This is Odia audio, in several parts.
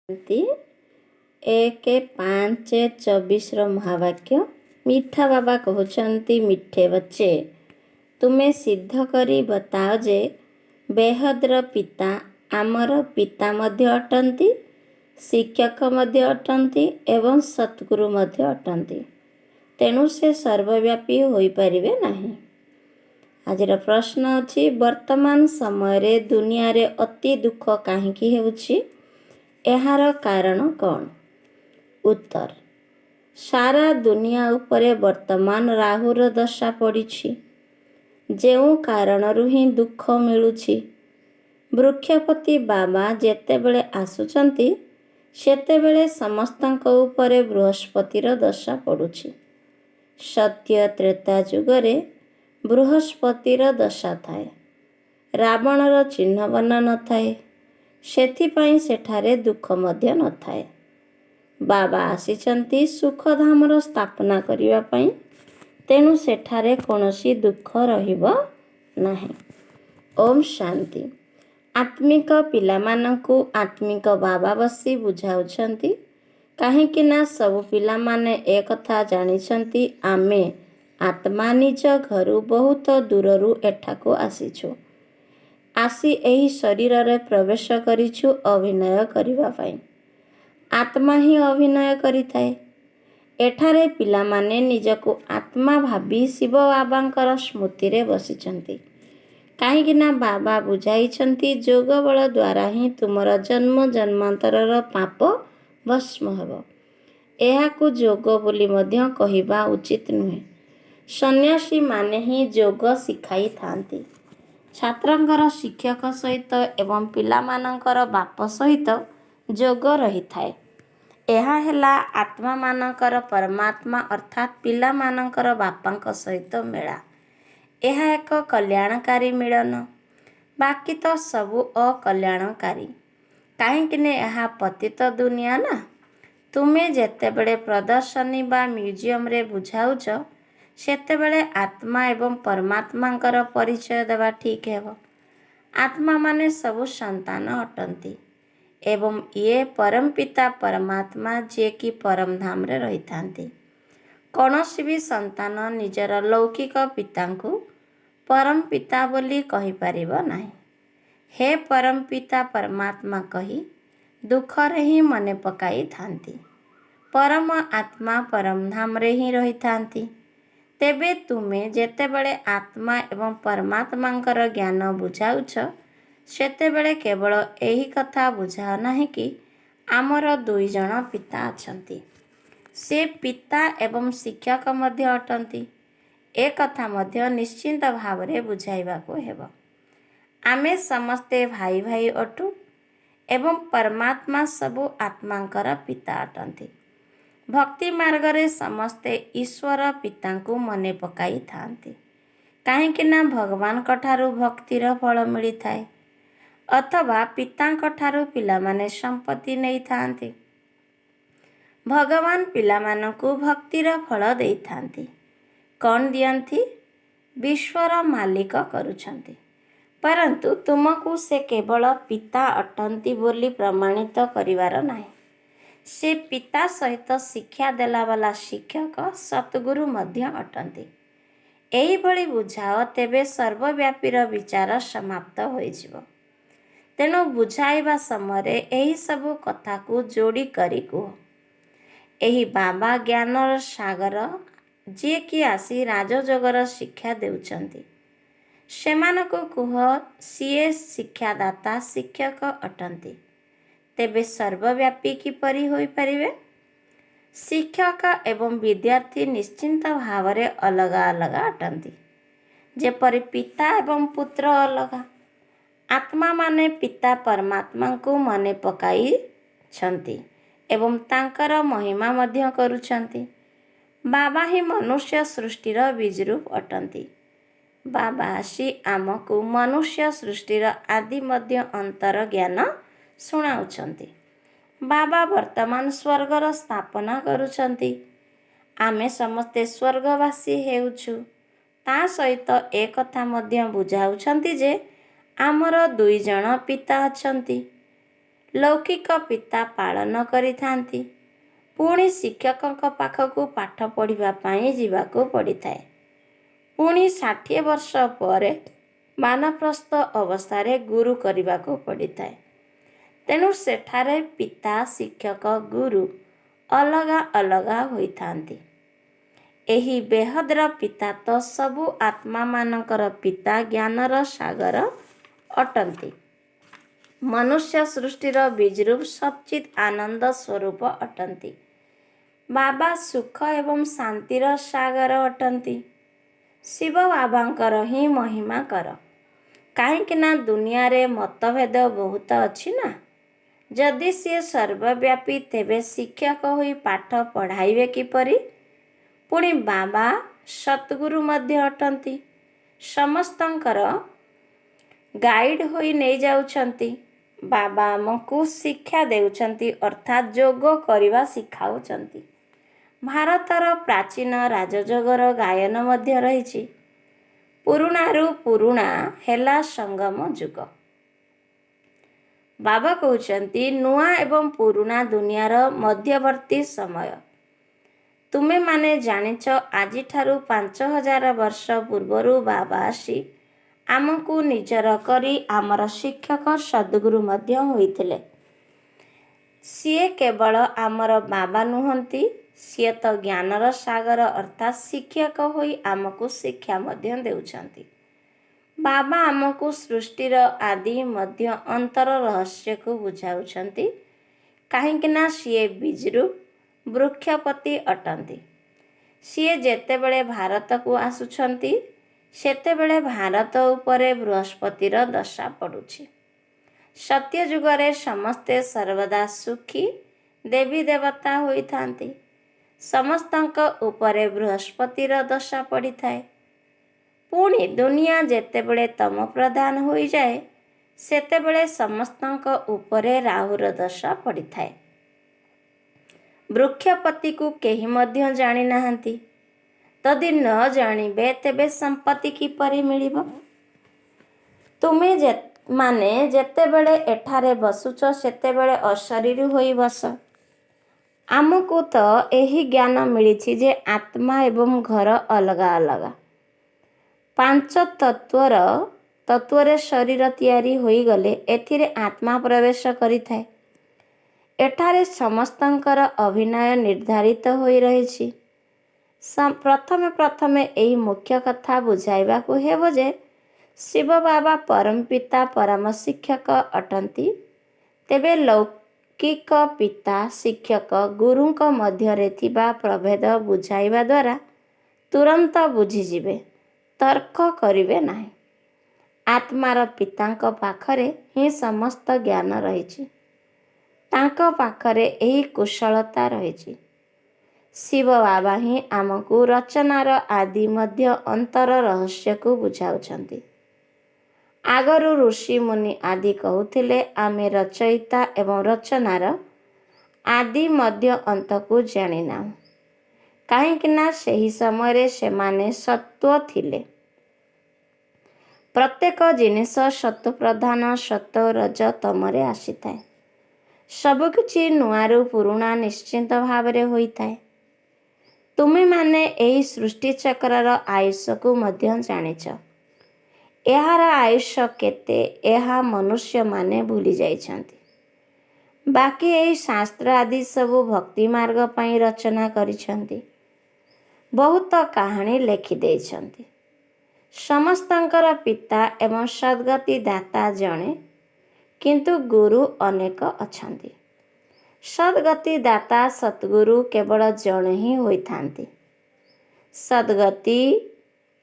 1:5-24 महावाक्य। मीठा बाबा कहते मीठे बच्चे तुम्हें सिद्ध करी बताओ जे बेहद्र पिता आमर पिता मध्य अटंती, शिक्षक मध्य अटंती एवं सद्गुरु मध्य अटंती, तेणु से सर्वव्यापी होई परिबे नाही। आजिर प्रश्न अछि वर्तमान समय रे दुनिया रे अति दुख काहेकि हेउछि, एहार कारण कौन? उत्तर, सारा दुनिया उपरे वर्तमान राहुर दशा पड़िछि, जेउ कारणरु ही दुख मिलुछि। वृक्षपति बाबा जेतेबेले आसुचंती सेतेबेले समस्तंक उपरे बृहस्पतिर दशा पड़ुछि। सत्य त्रेता जुगरे बृहस्पतिर दशा थाए, रावणर चिन्ह बना न थाए, सेथिपाई सेठारे दुख मध्य न थाए। बाबा आसीचंती सुखधामर स्थापना करिवा पाई, तेणु सेठारे कोनोसी दुख रहिबो नाही। ओम शांति। आत्मिक पिलामानंकु आत्मिक बाबा बसी बुझाउछंती, काहेकि ना सबु पिलामाने ए कथा जानिछंती आमे आत्मा निज घरु बहुत दूररु एठाकु आसीछु। आसी एही शरीर रे प्रवेश करिछु अभिनय करिवा पाई। आत्मा ही अभिनय करिथाए। एठारे पिलामाने निजको आत्मा भाबी शिव बाबांकर स्मृति रे बसिचंती, काहेकि ना बाबा बुझाइछंती जोग बल द्वारा ही तुमर जन्म जन्मांतरर पाप भस्म हेबो। एहाकु जोग बोली मध्य कहिबा उचित नुहे। सन्यासी माने ही जोग शिखाई थांती। छात्रंकर शिक्षक सहित एवं पिलामानंकर बाप सहित जोग रही थाए। एहा हेला आत्मा मानकर परमात्मा अर्थात पिला मानकर बापांक सहित मेला। एहा एक कल्याणकारी मिलन, बाकी तो सबु अकल्याणकारी। काहेकिने एहा पतित दुनिया ना। तुमे जेतेबेले प्रदर्शनी बा म्यूजियम रे बुझाउछ, सेतेबेले आत्मा एवं परमात्मांकर परिचय देवा ठीक हेबो। आत्मा माने सबु संतान अटंती एवं ये परमपिता परमात्मा जे कि परम धाम रे रही थांती। कौनसी भी संतान निजर लौकिक पितांकु परम पिता बोली कहि परिबो नाही। हे परम पिता परमात्मा कही दुख रे ही मने पकाई थांती। परम आत्मा परम धाम रे ही रही थांती। तेबे तुमे जेतेबेले आत्मा एवं परमात्मांकर ज्ञान बुझाउछ, सेतेबेले केवल एही कथा बुझाओ नाही कि आमर दुई जण पिता अछंती, से पिता एवं शिक्षक मध्य अटंती। ए कथा मध्य निश्चिंत भावरे बुझाइबाको हेबो। आमे समस्ते भाई भाई अटु एवं परमात्मा सबु आत्मांकर पिता अटंती। भक्ति मार्ग रे समस्ते ईश्वर पितांकु मने पकाई थांती, काहेकि ना भगवान कठारु भक्तिर फल मिली थाए, अथवा पितांक ठारु पिलामाने संपत्ति नहीं थांती। भगवान पिलामानंकु भक्तिर फल देई थांती। कौन दियंती? विश्वर मालिक करुछंती। परंतु तुमको से केवल पिता अटंती बोली प्रमाणित करिवार नाही। से पिता सहित शिक्षा देला वाला शिक्षक सतगुरु मध्य अटंती। एही भली बुझाओ, तेबे सर्वव्यापीर विचार समाप्त होई जिवो। तेणु बुझाइबा समय एही सबु कथा को जोड़ी करी कुह। एही बाबा ज्ञानर सागर जे कि आसी राजजोगर शिक्षा देउचंती, सेमानको कुह सीए शिक्षादाता शिक्षक अटंती। तेबे सर्वव्यापी किपरि होई परिबे? शिक्षक एवं विद्यार्थी निश्चिंत भावरे अलगा अलगा अटंती, जेपरि पिता एवं पुत्र अलगा। आत्मा माने पिता परमात्मा को मने पकाई छंती एवं तांकर महिमा मध्य करुछंती। बाबा ही मनुष्य सृष्टिर बीजरूप अटंती। बाबा आसी आमको मनुष्य सृष्टिर आदि मध्य अंतर ज्ञान सुनाउछंती। बाबा वर्तमान स्वर्गर स्थापना करुछंती। आमे समस्ते स्वर्गवासी हेउछु। ता सहित ए कथा मध्य बुझाउछंती जे आमर दुई जण पिता अछंती। ଲୌକିକ ପିତା ପାଳନ କରିଥାନ୍ତି। ପୁଣି ଶିକ୍ଷକଙ୍କ ପାଖକୁ ପାଠ ପଢ଼ିବା ପାଇଁ ଯିବାକୁ ପଡ଼ିଥାଏ। ପୁଣି 60 ବର୍ଷ ପରେ ବାନପ୍ରସ୍ଥ ଅବସ୍ଥାରେ ଗୁରୁ କରିବାକୁ ପଡ଼ିଥାଏ। ତେଣୁ ସେଠାରେ ପିତା, ଶିକ୍ଷକ, ଗୁରୁ ଅଲଗା ଅଲଗା ହୋଇଥାନ୍ତି। ଏହି ବେହଦର ପିତା ତ ସବୁ ଆତ୍ମାମାନଙ୍କର ପିତା, ଜ୍ଞାନର ସାଗର ଅଟନ୍ତି। ମନୁଷ୍ୟ ସୃଷ୍ଟିର ବିଜୃପ ସଚ୍ଚିତ୍ ଆନନ୍ଦ ସ୍ୱରୂପ ଅଟନ୍ତି। ବାବା ସୁଖ ଏବଂ ଶାନ୍ତିର ସାଗର ଅଟନ୍ତି। ଶିବ ବାବାଙ୍କର ହିଁ ମହିମା କର। କାହିଁକି ନା ଦୁନିଆରେ ମତଭେଦ ବହୁତ ଅଛି ନା। ଯଦି ସିଏ ସର୍ବବ୍ୟାପୀ ତେବେ ଶିକ୍ଷକ ହୋଇ ପାଠ ପଢ଼ାଇବେ କିପରି? ପୁଣି ବାବା ସଦ୍ଗୁରୁ ମଧ୍ୟ ଅଟନ୍ତି। ସମସ୍ତଙ୍କର ଗାଇଡ୍ ହୋଇ ନେଇଯାଉଛନ୍ତି। ବାବା ଆମକୁ ଶିକ୍ଷା ଦେଉଛନ୍ତି ଅର୍ଥାତ୍ ଯୋଗ କରିବା ଶିଖାଉଛନ୍ତି। ଭାରତର ପ୍ରାଚୀନ ରାଜଯୋଗର ଗାୟନ ମଧ୍ୟ ରହିଛି। ପୁରୁଣାରୁ ପୁରୁଣା ହେଲା ସଙ୍ଗମ ଯୁଗ। ବାବା କହୁଛନ୍ତି ନୂଆ ଏବଂ ପୁରୁଣା ଦୁନିଆର ମଧ୍ୟବର୍ତ୍ତୀ ସମୟ। ତୁମେମାନେ ଜାଣିଛ ଆଜିଠାରୁ 5000 ବର୍ଷ ପୂର୍ବରୁ ବାବା ଆସି ଆମକୁ ନିଜର କରି ଆମର ଶିକ୍ଷକ ସଦ୍ଗୁରୁ ମଧ୍ୟ ହୋଇଥିଲେ। ସିଏ କେବଳ ଆମର ବାବା ନୁହନ୍ତି, ସିଏ ତ ଜ୍ଞାନର ସାଗର ଅର୍ଥାତ୍ ଶିକ୍ଷକ ହୋଇ ଆମକୁ ଶିକ୍ଷା ମଧ୍ୟ ଦେଉଛନ୍ତି। ବାବା ଆମକୁ ସୃଷ୍ଟିର ଆଦି ମଧ୍ୟ ଅନ୍ତର ରହସ୍ୟକୁ ବୁଝାଉଛନ୍ତି। କାହିଁକି ନା ସିଏ ବିଜୃପ ବୃକ୍ଷପତି ଅଟନ୍ତି। ସିଏ ଯେତେବେଳେ ଭାରତକୁ ଆସୁଛନ୍ତି ସେତେବେଳେ ଭାରତ ଉପରେ ବୃହସ୍ପତିର ଦଶା ପଡ଼ୁଛି। ସତ୍ୟ ଯୁଗରେ ସମସ୍ତେ ସର୍ବଦା ସୁଖୀ ଦେବୀ ଦେବତା ହୋଇଥାନ୍ତି। ସମସ୍ତଙ୍କ ଉପରେ ବୃହସ୍ପତିର ଦଶା ପଡ଼ିଥାଏ। ପୁଣି ଦୁନିଆ ଯେତେବେଳେ ତମ ପ୍ରଧାନ ହୋଇଯାଏ ସେତେବେଳେ ସମସ୍ତଙ୍କ ଉପରେ ରାହୁର ଦଶା ପଡ଼ିଥାଏ। ବୃକ୍ଷପତିକୁ କେହି ମଧ୍ୟ ଜାଣିନାହାନ୍ତି। ଯଦି ନ ଜାଣିବେ ତେବେ ସମ୍ପତ୍ତି କିପରି ମିଳିବ? ତୁମେ ମାନେ ଯେତେବେଳେ ଏଠାରେ ବସୁଛ ସେତେବେଳେ ଅଶରୀରୀ ହୋଇ ବସ। ଆମକୁ ତ ଏହି ଜ୍ଞାନ ମିଳିଛି ଯେ ଆତ୍ମା ଏବଂ ଘର ଅଲଗା ଅଲଗା। 5 ତତ୍ତ୍ୱରେ ଶରୀର ତିଆରି ହୋଇଗଲେ ଏଥିରେ ଆତ୍ମା ପ୍ରବେଶ କରିଥାଏ। ଏଠାରେ ସମସ୍ତଙ୍କର ଅଭିନୟ ନିର୍ଦ୍ଧାରିତ ହୋଇ ରହିଛି। ପ୍ରଥମେ ଏହି ମୁଖ୍ୟ କଥା ବୁଝାଇବାକୁ ହେବ ଯେ ଶିବ ବାବା ପରମ ପିତା ପରମ ଶିକ୍ଷକ ଅଟନ୍ତି। ତେବେ ଲୌକିକ ପିତା, ଶିକ୍ଷକ, ଗୁରୁଙ୍କ ମଧ୍ୟରେ ଥିବା ପ୍ରଭେଦ ବୁଝାଇବା ଦ୍ୱାରା ତୁରନ୍ତ ବୁଝିଯିବେ, ତର୍କ କରିବେ ନାହିଁ। ଆତ୍ମାର ପିତାଙ୍କ ପାଖରେ ହିଁ ସମସ୍ତ ଜ୍ଞାନ ରହିଛି। ତାଙ୍କ ପାଖରେ ଏହି କୁଶଳତା ରହିଛି। ଶିବ ବାବା ହିଁ ଆମକୁ ରଚନାର ଆଦି ମଧ୍ୟ ଅନ୍ତର ରହସ୍ୟକୁ ବୁଝାଉଛନ୍ତି। ଆଗରୁ ଋଷି ମୁନି ଆଦି କହୁଥିଲେ ଆମେ ରଚୟିତା ଏବଂ ରଚନାର ଆଦି ମଧ୍ୟ ଅନ୍ତକୁ ଜାଣିନାହୁଁ। କାହିଁକି ନା ସେହି ସମୟରେ ସେମାନେ ସତ୍ତ୍ୱ ଥିଲେ। ପ୍ରତ୍ୟେକ ଜିନିଷ ସତ୍ତ୍ୱପ୍ରଧାନ, ସତ୍ତ୍ୱ ରଜ ତମରେ ଆସିଥାଏ। ସବୁକିଛି ନୂଆରୁ ପୁରୁଣା ନିଶ୍ଚିନ୍ତ ଭାବରେ ହୋଇଥାଏ। ତୁମେମାନେ ଏହି ସୃଷ୍ଟିଚକ୍ରର ଆୟୁଷକୁ ମଧ୍ୟ ଜାଣିଛ। ଏହାର ଆୟୁଷ କେତେ ଏହା ମନୁଷ୍ୟମାନେ ଭୁଲି ଯାଇଛନ୍ତି। ବାକି ଏହି ଶାସ୍ତ୍ର ଆଦି ସବୁ ଭକ୍ତି ମାର୍ଗ ପାଇଁ ରଚନା କରିଛନ୍ତି। ବହୁତ କାହାଣୀ ଲେଖିଦେଇଛନ୍ତି। ସମସ୍ତଙ୍କର ପିତା ଏବଂ ସଦ୍ଗତି ଦାତା ଜଣେ, କିନ୍ତୁ ଗୁରୁ ଅନେକ ଅଛନ୍ତି। ସଦ୍ଗତି ଦାତା ସଦ୍ଗୁରୁ କେବଳ ଜଣେ ହିଁ ହୋଇଥାନ୍ତି। ସଦ୍ଗତି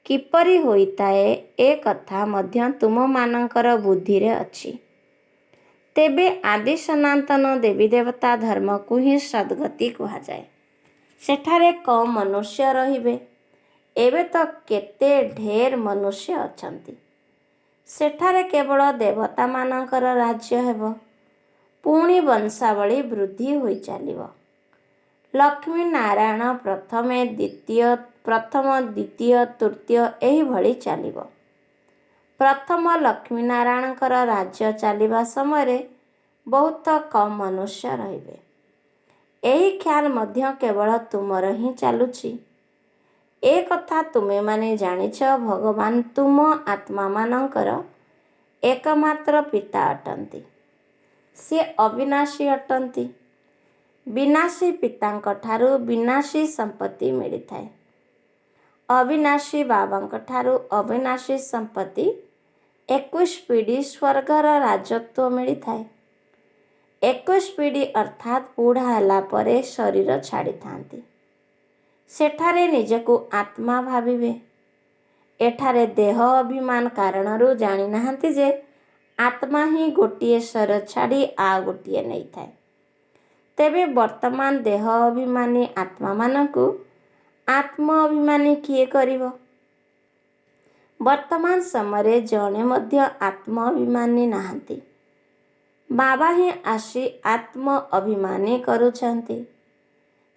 କିପରି ହୋଇଥାଏ ଏ କଥା ମଧ୍ୟ ତୁମମାନଙ୍କର ବୁଦ୍ଧିରେ ଅଛି। ତେବେ ଆଦି ସନାତନ ଦେବୀ ଦେବତା ଧର୍ମକୁ ହିଁ ସଦ୍ଗତି କୁହାଯାଏ। ସେଠାରେ କମ୍ ମନୁଷ୍ୟ ରହିବେ। ଏବେ ତ କେତେ ଢେର ମନୁଷ୍ୟ ଅଛନ୍ତି। ସେଠାରେ କେବଳ ଦେବତାମାନଙ୍କର ରାଜ୍ୟ ହେବ। ପୁଣି ବଂଶାବଳୀ ବୃଦ୍ଧି ହୋଇ ଚାଲିବ। ଲକ୍ଷ୍ମୀ ନାରାୟଣ ପ୍ରଥମ, ଦ୍ୱିତୀୟ, ତୃତୀୟ ଏହିଭଳି ଚାଲିବ। ପ୍ରଥମ ଲକ୍ଷ୍ମୀନାରାୟଣଙ୍କର ରାଜ୍ୟ ଚାଲିବା ସମୟରେ ବହୁତ କମ୍ ମନୁଷ୍ୟ ରହିବେ। ଏହି ଖ୍ୟାଲ ମଧ୍ୟ କେବଳ ତୁମର ହିଁ ଚାଲୁଛି। ଏ କଥା ତୁମେମାନେ ଜାଣିଛ, ଭଗବାନ ତୁମ ଆତ୍ମାମାନଙ୍କର ଏକମାତ୍ର ପିତା ଅଟନ୍ତି। ସେ ଅବିନାଶୀ ଅଟନ୍ତି। ବିନାଶୀ ପିତାଙ୍କ ଠାରୁ ବିନାଶୀ ସମ୍ପତ୍ତି ମିଳିଥାଏ। ଅବିନାଶୀ ବାବାଙ୍କ ଠାରୁ ଅବିନାଶୀ ସମ୍ପତ୍ତି 21 ପିଢ଼ି ସ୍ୱର୍ଗର ରାଜତ୍ୱ ମିଳିଥାଏ। 21 ପିଢ଼ି ଅର୍ଥାତ୍ ବୁଢ଼ା ହେଲା ପରେ ଶରୀର ଛାଡ଼ିଥାନ୍ତି। ସେଠାରେ ନିଜକୁ ଆତ୍ମା ଭାବିବେ। ଏଠାରେ ଦେହ ଅଭିମାନ କାରଣରୁ ଜାଣିନାହାନ୍ତି ଯେ ଆତ୍ମା ହିଁ ଗୋଟିଏ ଶରୀର ଛାଡ଼ି ଆଉ ଗୋଟିଏ ନେଇଥାଏ। ତେବେ ବର୍ତ୍ତମାନ ଦେହ ଅଭିମାନୀ ଆତ୍ମାମାନଙ୍କୁ ଆତ୍ମ ଅଭିମାନୀ କିଏ କରିବ? ବର୍ତ୍ତମାନ ସମୟରେ ଜଣେ ମଧ୍ୟ ଆତ୍ମ ଅଭିମାନୀ ନାହାନ୍ତି। ବାବା ହିଁ ଆସି ଆତ୍ମ ଅଭିମାନୀ କରୁଛନ୍ତି।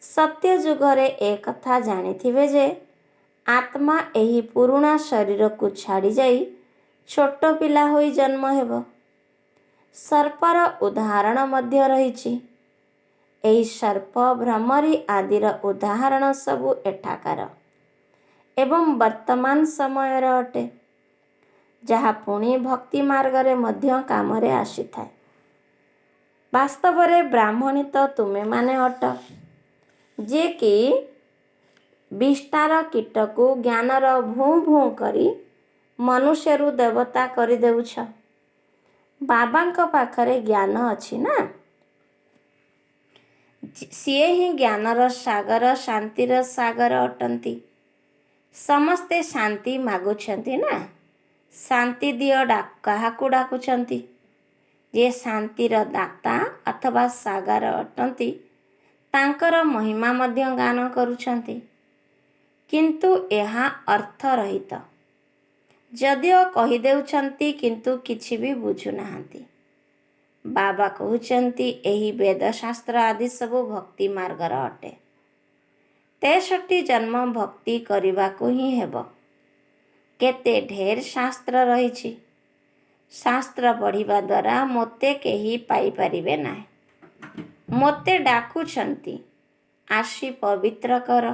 ସତ୍ୟ ଯୁଗରେ ଏ କଥା ଜାଣିଥିବେ ଯେ ଆତ୍ମା ଏହି ପୁରୁଣା ଶରୀରକୁ ଛାଡ଼ିଯାଇ ଛୋଟ ପିଲା ହୋଇ ଜନ୍ମ ହେବ। ସର୍ପର ଉଦାହରଣ ମଧ୍ୟ ରହିଛି। ଏହି ସର୍ପ ଭ୍ରମରୀ ଆଦିର ଉଦାହରଣ ସବୁ ଏଠାକାର ଏବଂ ବର୍ତ୍ତମାନ ସମୟର ଅଟେ, ଯାହା ପୁଣି ଭକ୍ତି ମାର୍ଗରେ ମଧ୍ୟ କାମରେ ଆସିଥାଏ। ବାସ୍ତବରେ ବ୍ରାହ୍ମଣୀ ତ ତୁମେମାନେ ଅଟ, ଯେ କି ବିଷ୍ଠାର କୀଟକୁ ଜ୍ଞାନର ଭୁଁ ଭୁଁ କରି ମନୁଷ୍ୟରୁ ଦେବତା କରିଦେଉଛ। ବାବାଙ୍କ ପାଖରେ ଜ୍ଞାନ ଅଛି ନା? ସିଏ ହିଁ ଜ୍ଞାନର ସାଗର, ଶାନ୍ତିର ସାଗର ଅଟନ୍ତି। ସମସ୍ତେ ଶାନ୍ତି ମାଗୁଛନ୍ତି ନା? ଶାନ୍ତି ଦିଅ କାହାକୁ ଡାକୁଛନ୍ତି? ଯିଏ ଶାନ୍ତିର ଦାତା ଅଥବା ସାଗର ଅଟନ୍ତି, ତାଙ୍କର ମହିମା ମଧ୍ୟ ଗାନ କରୁଛନ୍ତି। କିନ୍ତୁ ଏହା ଅର୍ଥରହିତ। ଯଦିଓ କହିଦେଉଛନ୍ତି କିନ୍ତୁ କିଛି ବି ବୁଝୁନାହାନ୍ତି। ବାବା କହୁଛନ୍ତି ଏହି ବେଦଶାସ୍ତ୍ର ଆଦି ସବୁ ଭକ୍ତି ମାର୍ଗର ଅଟେ। 63 ଜନ୍ମ ଭକ୍ତି କରିବାକୁ ହିଁ ହେବ। କେତେ ଢେର ଶାସ୍ତ୍ର ରହିଛି। ଶାସ୍ତ୍ର ପଢ଼ିବା ଦ୍ୱାରା ମୋତେ କେହି ପାଇପାରିବେ ନାହିଁ। ମୋତେ ଡାକୁଛନ୍ତି, ଆସି ପବିତ୍ର କର।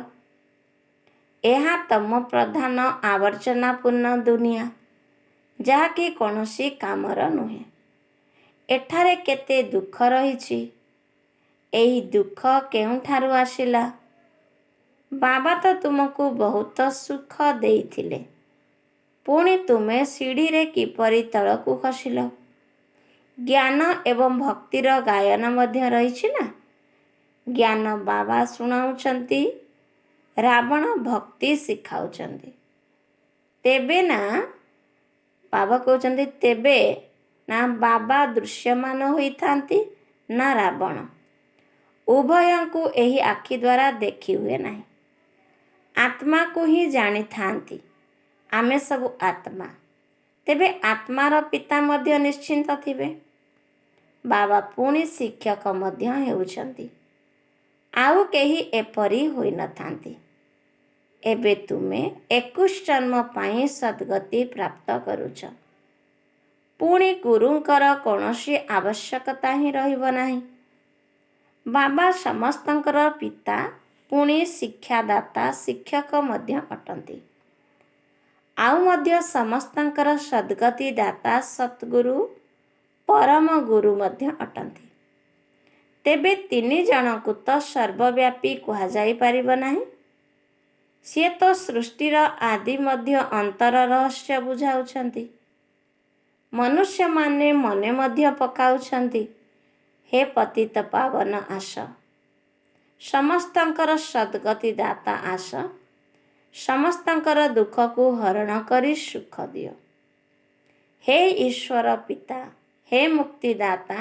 ଏହା ତମ ପ୍ରଧାନ ଆବର୍ଜନାପୂର୍ଣ୍ଣ ଦୁନିଆ, ଯାହାକି କୌଣସି କାମର ନୁହେଁ। ଏଠାରେ କେତେ ଦୁଃଖ ରହିଛି। ଏହି ଦୁଃଖ କେଉଁଠାରୁ ଆସିଲା? ବାବା ତ ତୁମକୁ ବହୁତ ସୁଖ ଦେଇଥିଲେ। ପୁଣି ତୁମେ ସିଡ଼ିରେ କିପରି ତଳକୁ ଖସିଲ? ଜ୍ଞାନ ଏବଂ ଭକ୍ତିର ଗାୟନ ମଧ୍ୟ ରହିଛି ନା? ଜ୍ଞାନ ବାବା ଶୁଣାଉଛନ୍ତି, ରାବଣ ଭକ୍ତି ଶିଖାଉଛନ୍ତି। ତେବେ ନା ବାବା କହୁଛନ୍ତି, ତେବେ ନା ବାବା ଦୃଶ୍ୟମାନ ହୋଇଥାନ୍ତି ନା ରାବଣ। ଉଭୟଙ୍କୁ ଏହି ଆଖି ଦ୍ୱାରା ଦେଖି ହୁଏ ନାହିଁ। ଆତ୍ମାକୁ ହିଁ ଜାଣିଥାନ୍ତି। ଆମେ ସବୁ ଆତ୍ମା। ତେବେ ଆତ୍ମାର ପିତା ମଧ୍ୟ ନିଶ୍ଚିନ୍ତ ଥିବେ। ବାବା ପୁଣି ଶିକ୍ଷକ ମଧ୍ୟ ହେଉଛନ୍ତି। ଆଉ କେହି ଏପରି ହୋଇନଥାନ୍ତି। ଏବେ ତୁମେ 21 ଜନ୍ମ ପାଇଁ ସଦ୍ଗତି ପ୍ରାପ୍ତ କରୁଛ। ପୁଣି ଗୁରୁଙ୍କର କୌଣସି ଆବଶ୍ୟକତା ହିଁ ରହିବ ନାହିଁ। ବାବା ସମସ୍ତଙ୍କର ପିତା, ପୁଣି ଶିକ୍ଷାଦାତା, ଶିକ୍ଷକ ମଧ୍ୟ ଅଟନ୍ତି। ଆଉ ମଧ୍ୟ ସମସ୍ତଙ୍କର ସଦ୍ଗତି ଦାତା, ସଦ୍ଗୁରୁ, ପରମ ଗୁରୁ ମଧ୍ୟ ଅଟନ୍ତି। ତେବେ 3 ଜଣଙ୍କୁ ତ ସର୍ବବ୍ୟାପୀ କୁହାଯାଇପାରିବ ନାହିଁ। ସିଏ ତ ସୃଷ୍ଟିର ଆଦି ମଧ୍ୟ ଅନ୍ତର ରହସ୍ୟ ବୁଝାଉଛନ୍ତି। ମନୁଷ୍ୟମାନେ ମନେ ମଧ୍ୟ ପକାଉଛନ୍ତି, ହେ ପତିତ ପାବନ ଆସ। ସମସ୍ତଙ୍କର ସଦ୍ଗତି ଦାତା ଆସ। ସମସ୍ତଙ୍କର ଦୁଃଖକୁ ହରଣ କରି ସୁଖ ଦିଅ। ହେ ଈଶ୍ୱର ପିତା, ହେ ମୁକ୍ତିଦାତା,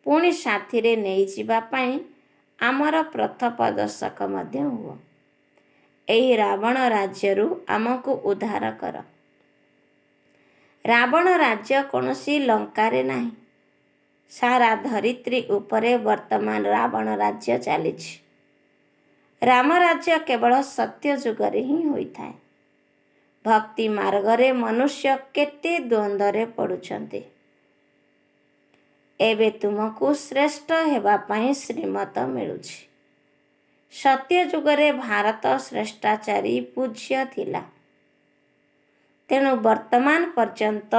ପୁଣି ସାଥିରେ ନେଇଯିବା ପାଇଁ ଆମର ପଥପ୍ରଦର୍ଶକ ମଧ୍ୟ ହୁଅ। ଏହି ରାବଣ ରାଜ୍ୟରୁ ଆମକୁ ଉଦ୍ଧାର କର। ରାବଣ ରାଜ୍ୟ କୌଣସି ଲଙ୍କାରେ ନାହିଁ। ସାରା ଧରିତ୍ରୀ ଉପରେ ବର୍ତ୍ତମାନ ରାବଣ ରାଜ୍ୟ ଚାଲିଛି। ରାମ ରାଜ୍ୟ କେବଳ ସତ୍ୟ ଯୁଗରେ ହିଁ ହୋଇଥାଏ। ଭକ୍ତି ମାର୍ଗରେ ମନୁଷ୍ୟ କେତେ ଦ୍ୱନ୍ଦ୍ୱରେ ପଡ଼ୁଛନ୍ତି। ଏବେ ତୁମକୁ ଶ୍ରେଷ୍ଠ ହେବା ପାଇଁ ଶ୍ରୀମତ ମିଳୁଛି। ସତ୍ୟ ଯୁଗରେ ଭାରତ ଶ୍ରେଷ୍ଠାଚାରୀ ପୂଜ୍ୟ ଥିଲା। ତେଣୁ ବର୍ତ୍ତମାନ ପର୍ଯ୍ୟନ୍ତ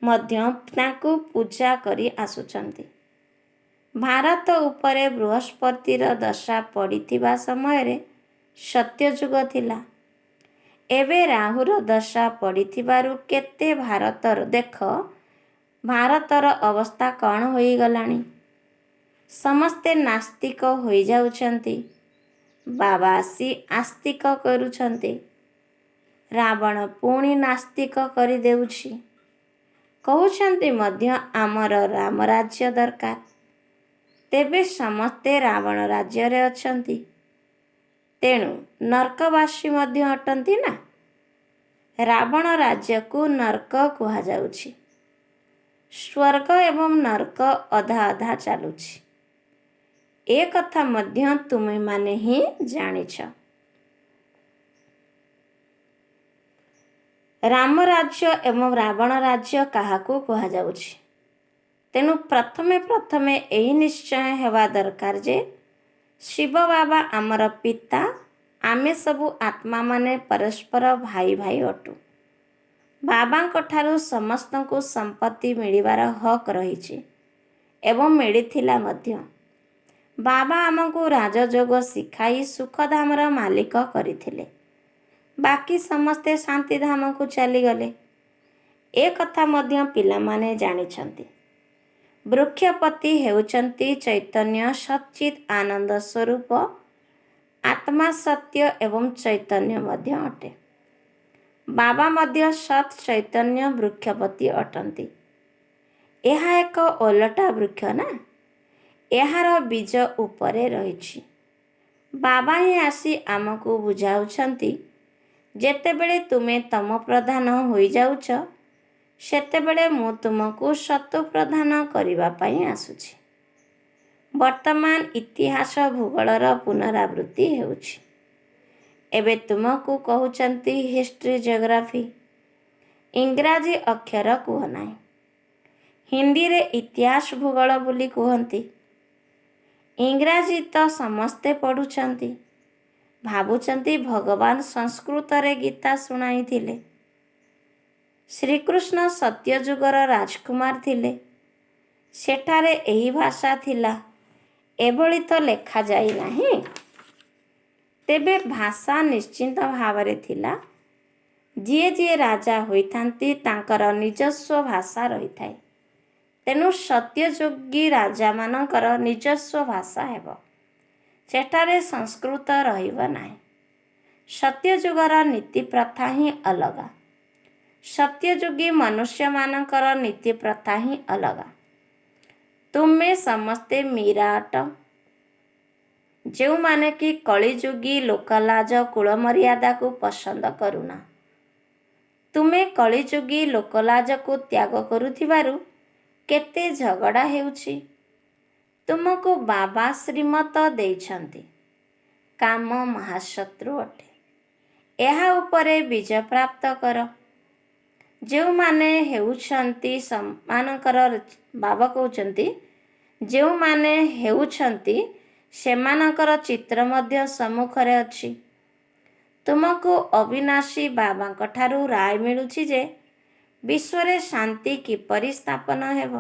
ମଧ୍ୟ ତାଙ୍କୁ ପୂଜା କରି ଆସୁଛନ୍ତି। ଭାରତ ଉପରେ ବୃହସ୍ପତିର ଦଶା ପଡ଼ିଥିବା ସମୟରେ ସତ୍ୟଯୁଗ ଥିଲା। ଏବେ ରାହୁର ଦଶା ପଡ଼ିଥିବାରୁ କେତେ ଭାରତର ଅବସ୍ଥା କ'ଣ ହୋଇଗଲାଣି। ସମସ୍ତେ ନାସ୍ତିକ ହୋଇଯାଉଛନ୍ତି। ବାବା ଆସି ଆସ୍ତିକ କରୁଛନ୍ତି। ରାବଣ ପୁଣି ନାସ୍ତିକ କରିଦେଉଛି। କହୁଛନ୍ତି ମଧ୍ୟ ଆମର ରାମରାଜ୍ୟ ଦରକାର। ତେବେ ସମସ୍ତେ ରାବଣ ରାଜ୍ୟରେ ଅଛନ୍ତି। ତେଣୁ ନର୍କବାସୀ ମଧ୍ୟ ଅଟନ୍ତି ନା। ରାବଣ ରାଜ୍ୟକୁ ନର୍କ କୁହାଯାଉଛି। ସ୍ୱର୍ଗ ଏବଂ ନର୍କ ଅଧା ଅଧା ଚାଲୁଛି। ଏ କଥା ମଧ୍ୟ ତୁମେମାନେ ହିଁ ଜାଣିଛ। ରାମ ରାଜ୍ୟ ଏବଂ ରାବଣ ରାଜ୍ୟ କାହାକୁ କୁହାଯାଉଛି? ତେଣୁ ପ୍ରଥମେ ଏହି ନିଶ୍ଚୟ ହେବା ଦରକାର ଯେ ଶିବ ବାବା ଆମର ପିତା, ଆମେ ସବୁ ଆତ୍ମାମାନେ ପରସ୍ପର ଭାଇ ଭାଇ ଅଟୁ। ବାବାଙ୍କ ଠାରୁ ସମସ୍ତଙ୍କୁ ସମ୍ପତ୍ତି ମିଳିବାର ହକ୍ ରହିଛି ଏବଂ ମିଳିଥିଲା ମଧ୍ୟ। ବାବା ଆମକୁ ରାଜଯୋଗ ଶିଖାଇ ସୁଖଧାମର ମାଲିକ କରିଥିଲେ। ବାକି ସମସ୍ତେ ଶାନ୍ତିଧାମକୁ ଚାଲିଗଲେ। ଏ କଥା ମଧ୍ୟ ପିଲାମାନେ ଜାଣିଛନ୍ତି। ବୃକ୍ଷପତି ହେଉଛନ୍ତି ଚୈତନ୍ୟ ସଚ୍ଚିତ୍ ଆନନ୍ଦ ସ୍ୱରୂପ। ଆତ୍ମା ସତ୍ୟ ଏବଂ ଚୈତନ୍ୟ ମଧ୍ୟ ଅଟେ। ବାବା ମଧ୍ୟ ସତ୍ ଚୈତନ୍ୟ ବୃକ୍ଷପତି ଅଟନ୍ତି। ଏହା ଏକ ଓଲଟା ବୃକ୍ଷ ନା। ଏହାର ବୀଜ ଉପରେ ରହିଛି। ବାବା ହିଁ ଆସି ଆମକୁ ବୁଝାଉଛନ୍ତି, ଯେତେବେଳେ ତୁମେ ତମ ପ୍ରଧାନ ହୋଇଯାଉଛ, ସେତେବେଳେ ମୁଁ ତୁମକୁ ସତ୍ତ୍ୱ ପ୍ରଧାନ କରିବା ପାଇଁ ଆସୁଛି। ବର୍ତ୍ତମାନ ଇତିହାସ ଭୂଗୋଳର ପୁନରାବୃତ୍ତି ହେଉଛି। ଏବେ ତୁମକୁ କହୁଛନ୍ତି ହିଷ୍ଟ୍ରି ଜିଓଗ୍ରାଫି। ଇଂରାଜୀ ଅକ୍ଷର କୁହ ନାହିଁ। ହିନ୍ଦୀରେ ଇତିହାସ ଭୂଗୋଳ ବୋଲି କୁହନ୍ତି। ଇଂରାଜୀ ତ ସମସ୍ତେ ପଢ଼ୁଛନ୍ତି। ଭାବୁଛନ୍ତି ଭଗବାନ ସଂସ୍କୃତରେ ଗୀତା ଶୁଣାଇଥିଲେ। ଶ୍ରୀକୃଷ୍ଣ ସତ୍ୟଯୁଗର ରାଜକୁମାର ଥିଲେ। ସେଠାରେ ଏହି ଭାଷା ଥିଲା। ଏଭଳି ତ ଲେଖାଯାଇ ନାହିଁ। ତେବେ ଭାଷା ନିଶ୍ଚିତ ଭାବରେ ଥିଲା। ଯିଏ ଯିଏ ରାଜା ହୋଇଥାନ୍ତି ତାଙ୍କର ନିଜସ୍ୱ ଭାଷା ରହିଥାଏ। ତେଣୁ ସତ୍ୟଯୋଗୀ ରାଜାମାନଙ୍କର ନିଜସ୍ୱ ଭାଷା ହେବ। ସେଠାରେ ସଂସ୍କୃତ ରହିବ ନାହିଁ। ସତ୍ୟଯୁଗର ନୀତି ପ୍ରଥା ହିଁ ଅଲଗା। ସତ୍ୟଯୋଗୀ ମନୁଷ୍ୟମାନଙ୍କର ନୀତି ପ୍ରଥା ହିଁ ଅଲଗା। ତୁମେ ସମସ୍ତେ ମୀରା ଅଟ, ଯେଉଁମାନେ କି କଳିଯୁଗୀ ଲୋକଲାଜ କୁଳମର୍ଯ୍ୟାଦାକୁ ପସନ୍ଦ କରୁନା। ତୁମେ କଳିଯୁଗୀ ଲୋକଲାଜକୁ ତ୍ୟାଗ କରୁଥିବାରୁ କେତେ ଝଗଡ଼ା ହେଉଛି। ତୁମକୁ ବାବା ଶ୍ରୀମତ ଦେଇଛନ୍ତି। କାମ ମହାଶତ୍ରୁ ଅଟେ। ଏହା ଉପରେ ବିଜୟ ପ୍ରାପ୍ତ କର। ଯେଉଁମାନେ ହେଉଛନ୍ତି ବାବା କହୁଛନ୍ତି, ଯେଉଁମାନେ ହେଉଛନ୍ତି ସେମାନଙ୍କର ଚିତ୍ର ମଧ୍ୟ ସମ୍ମୁଖରେ ଅଛି। ତୁମକୁ ଅବିନାଶୀ ବାବାଙ୍କ ଠାରୁ ରାୟ ମିଳୁଛି ଯେ ବିଶ୍ୱରେ ଶାନ୍ତି କିପରି ସ୍ଥାପନ ହେବ।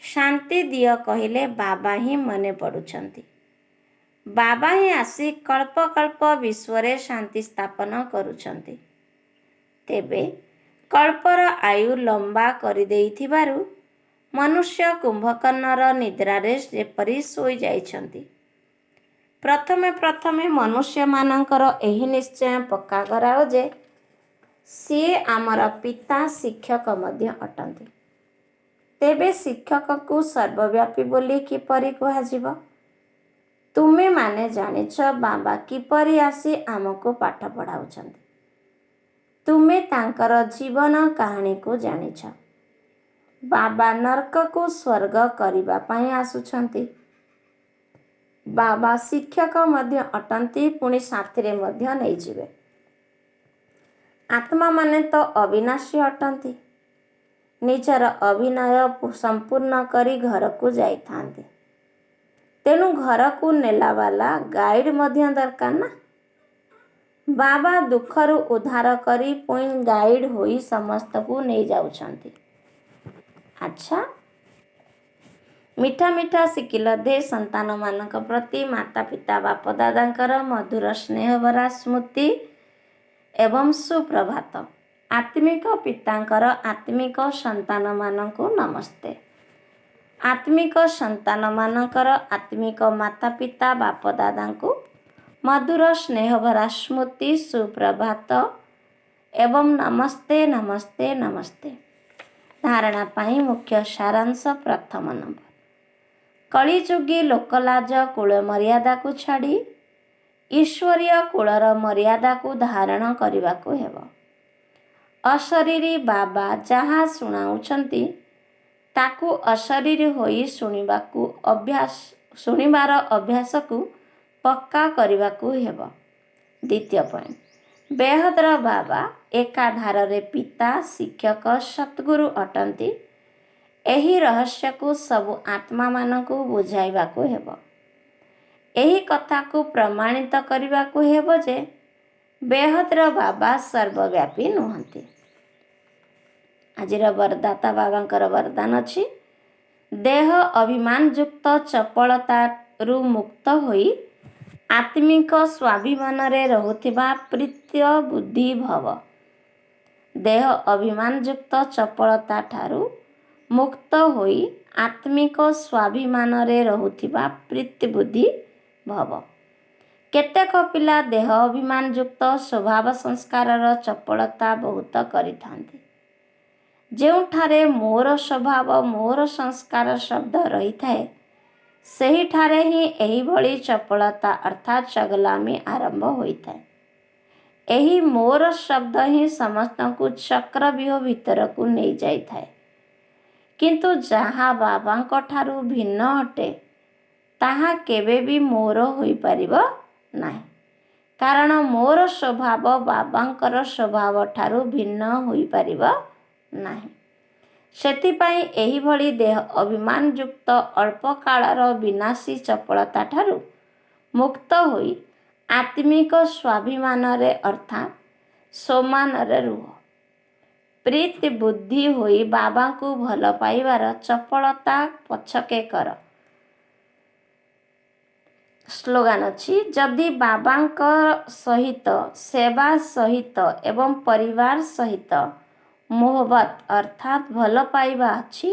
ଶାନ୍ତି ଦିଅ କହିଲେ ବାବା ହିଁ ମନେ ପଡ଼ୁଛନ୍ତି। ବାବା ହିଁ ଆସି କଳ୍ପ କଳ୍ପ ବିଶ୍ୱରେ ଶାନ୍ତି ସ୍ଥାପନ କରୁଛନ୍ତି। ତେବେ କଳ୍ପର ଆୟୁ ଲମ୍ବା କରିଦେଇଥିବାରୁ ମନୁଷ୍ୟ କୁମ୍ଭକର୍ଣ୍ଣର ନିଦ୍ରାରେ ଯେପରି ଶୋଇଯାଇଛନ୍ତି। ପ୍ରଥମେ ମନୁଷ୍ୟମାନଙ୍କର ଏହି ନିଶ୍ଚୟ ପକ୍କା କରାଅ ଯେ ସିଏ ଆମର ପିତା, ଶିକ୍ଷକ ମଧ୍ୟ ଅଟନ୍ତି। ତେବେ ଶିକ୍ଷକଙ୍କୁ ସର୍ବବ୍ୟାପୀ ବୋଲି କିପରି କୁହାଯିବ? ତୁମେମାନେ ଜାଣିଛ ବାବା କିପରି ଆସି ଆମକୁ ପାଠ ପଢ଼ାଉଛନ୍ତି। ତୁମେ ତାଙ୍କର ଜୀବନ କାହାଣୀକୁ ଜାଣିଛ। ବାବା ନର୍କକୁ ସ୍ୱର୍ଗ କରିବା ପାଇଁ ଆସୁଛନ୍ତି। ବାବା ଶିକ୍ଷକ ମଧ୍ୟ ଅଟନ୍ତି, ପୁଣି ସାଥିରେ ମଧ୍ୟ ନେଇଯିବେ। ଆତ୍ମାମାନେ ତ ଅବିନାଶୀ ଅଟନ୍ତି। ନିଜର ଅଭିନୟ ସମ୍ପୂର୍ଣ୍ଣ କରି ଘରକୁ ଯାଇଥାନ୍ତି। ତେଣୁ ଘରକୁ ନେଲା ବାଲା ଗାଇଡ଼ ମଧ୍ୟ ଦରକାର ନା। ବାବା ଦୁଃଖରୁ ଉଦ୍ଧାର କରି ପୁଣି ଗାଇଡ଼ ହୋଇ ସମସ୍ତଙ୍କୁ ନେଇଯାଉଛନ୍ତି। ଆଚ୍ଛା, ମିଠା ମିଠା ଶିଖିଲ ଦେ ସନ୍ତାନମାନଙ୍କ ପ୍ରତି ମାତା ପିତା ବାପ ଦାଦାଙ୍କର ମଧୁର ସ୍ନେହଭରା ସ୍ମୃତି ଏବଂ ସୁପ୍ରଭାତ। ଆତ୍ମିକ ପିତାଙ୍କର ଆତ୍ମିକ ସନ୍ତାନମାନଙ୍କୁ ନମସ୍ତେ। ଆତ୍ମିକ ସନ୍ତାନମାନଙ୍କର ଆତ୍ମିକ ମାତା ପିତା ବାପ ଦାଦାଙ୍କୁ ମଧୁର ସ୍ନେହଭରା ସ୍ମୃତି ସୁପ୍ରଭାତ ଏବଂ ନମସ୍ତେ ନମସ୍ତେ ନମସ୍ତେ। ଧାରଣା ପାଇଁ ମୁଖ୍ୟ ସାରାଂଶ ପ୍ରଥମ ନମ୍ବର। କଳିଯୁଗୀ ଲୋକଲାଜ କୁଳ ମର୍ୟାଦାକୁ ଛାଡ଼ି ଈଶ୍ୱରୀୟ କୁଳର ମର୍ୟାଦାକୁ ଧାରଣ କରିବାକୁ ହେବ। ଅଶରୀରୀ ବାବା ଯାହା ଶୁଣାଉଛନ୍ତି ତାକୁ ଅଶରୀରୀ ହୋଇ ଶୁଣିବାର ଅଭ୍ୟାସକୁ ପକ୍କା କରିବାକୁ ହେବ। ଦ୍ୱିତୀୟ ପଏଣ୍ଟ, ବେହଦର ବାବା ଏକାଧାରରେ ପିତା, ଶିକ୍ଷକ, ସଦ୍ଗୁରୁ ଅଟନ୍ତି। ଏହି ରହସ୍ୟକୁ ସବୁ ଆତ୍ମାମାନଙ୍କୁ ବୁଝାଇବାକୁ ହେବ। ଏହି କଥାକୁ ପ୍ରମାଣିତ କରିବାକୁ ହେବ ଯେ ବେହଦର ବାବା ସର୍ବବ୍ୟାପୀ ନୁହନ୍ତି। ଆଜିର ବରଦାତା ବାବାଙ୍କର ବରଦାନ ଅଛି, ଦେହ ଅଭିମାନଯୁକ୍ତ ଚପଳତାରୁ ମୁକ୍ତ ହୋଇ ଆତ୍ମିକ ସ୍ୱାଭିମାନରେ ରହୁଥିବା ପ୍ରୀତ୍ୟ ବୁଦ୍ଧି ଭବ। ଦେହ ଅଭିମାନଯୁକ୍ତ ଚପଳତାଠାରୁ ମୁକ୍ତ ହୋଇ ଆତ୍ମିକ ସ୍ୱାଭିମାନରେ ରହୁଥିବା ପ୍ରୀତିବୁଦ୍ଧି ଭବ। କେତେକ ପିଲା ଦେହ ଅଭିମାନଯୁକ୍ତ ସ୍ୱଭାବ ସଂସ୍କାରର ଚପଳତା ବହୁତ କରିଥାନ୍ତି। ଯେଉଁଠାରେ ମୋର ସ୍ୱଭାବ ମୋର ସଂସ୍କାର ଶବ୍ଦ ରହିଥାଏ, ସେହିଠାରେ ହିଁ ଏହିଭଳି ଚପଳତା ଅର୍ଥାତ୍ ଚଗଲାମି ଆରମ୍ଭ ହୋଇଥାଏ। ଏହି ମୋର ଶବ୍ଦ ହିଁ ସମସ୍ତଙ୍କୁ ଚକ୍ରବ୍ୟୂହ ଭିତରକୁ ନେଇଯାଇଥାଏ। କିନ୍ତୁ ଯାହା ବାବାଙ୍କ ଠାରୁ ଭିନ୍ନ ଅଟେ ତାହା କେବେ ବି ମୋର ହୋଇପାରିବ ନାହିଁ। କାରଣ ମୋର ସ୍ୱଭାବ ବାବାଙ୍କର ସ୍ୱଭାବ ଠାରୁ ଭିନ୍ନ ହୋଇପାରିବ ନାହିଁ। ସେଥିପାଇଁ ଏହିଭଳି ଦେହ ଅଭିମାନଯୁକ୍ତ ଅଳ୍ପ କାଳର ବିନାଶୀ ଚପଳତାଠାରୁ ମୁକ୍ତ ହୋଇ ଆତ୍ମିକ ସ୍ୱାଭିମାନରେ ଅର୍ଥାତ୍ ସୋମାନରେ ରୁହ। ପ୍ରୀତି ବୁଦ୍ଧି ହୋଇ ବାବାଙ୍କୁ ଭଲ ପାଇବାର ଚପଳତା ପଛକେ କର। ସ୍ଲୋଗାନ ଅଛି, ଯଦି ବାବାଙ୍କ ସହିତ ସେବା ସହିତ ଏବଂ ପରିବାର ସହିତ ମୋହବତ ଅର୍ଥାତ୍ ଭଲ ପାଇବା ଅଛି,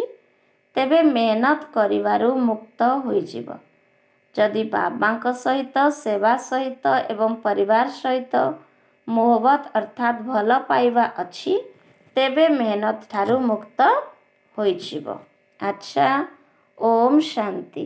ତେବେ ମେହନତ କରିବାରୁ ମୁକ୍ତ ହୋଇଯିବ। ଯଦି ବାବାଙ୍କ ସହିତ ସେବା ସହିତ ଏବଂ ପରିବାର ସହିତ ମୋହବତ ଅର୍ଥାତ୍ ଭଲ ପାଇବା ଅଛି, ତେବେ ମେହନତ ଠାରୁ ମୁକ୍ତ ହୋଇଯିବ। ଆଚ୍ଛା, ଓମ୍ ଶାନ୍ତି।